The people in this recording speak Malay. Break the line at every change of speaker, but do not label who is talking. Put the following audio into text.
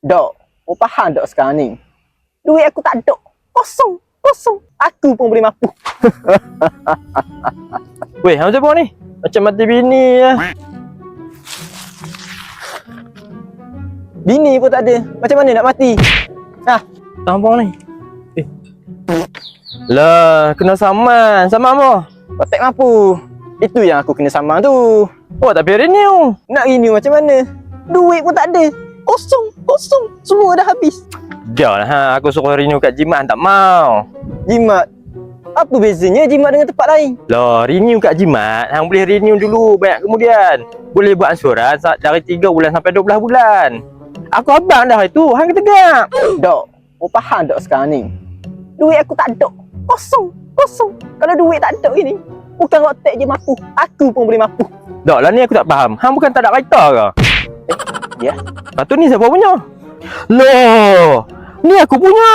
Dok, kau faham dok sekarang ni? Duit aku tak ada. Kosong, kosong. Aku pun boleh mampu.
Weh, hang macam ni? Macam mati bini lah.
Bini pun tak ada. Macam mana nak mati?
Tampang ni. Lah, kena saman. Saman apa?
Kau tak mampu. Itu yang aku kena samang tu.
Oh, tak payah renew.
Nak renew macam mana? Duit pun tak ada. Kosong, kosong. Semua dah habis.
Dah lah, aku suruh renew kat Jimat tak mau.
Jimat. Apa bezanya jimat dengan tempat lain?
Lah, renew kat Jimat, hang boleh renew dulu banyak kemudian. Boleh buat ansuran dari 3 bulan sampai 12 bulan. Aku abang dah itu, hang tegak.
Dok, kau faham dok sekarang ni? Duit aku tak ada. Kosong, kosong. Kalau duit tak ada ini, bukan rotek je mampu. Aku pun boleh mampu.
Dak lah ni aku tak faham. Hang bukan tak ada kereta ke?
Ya.
Lepas tu ni siapa punya? Loh, ni aku punya.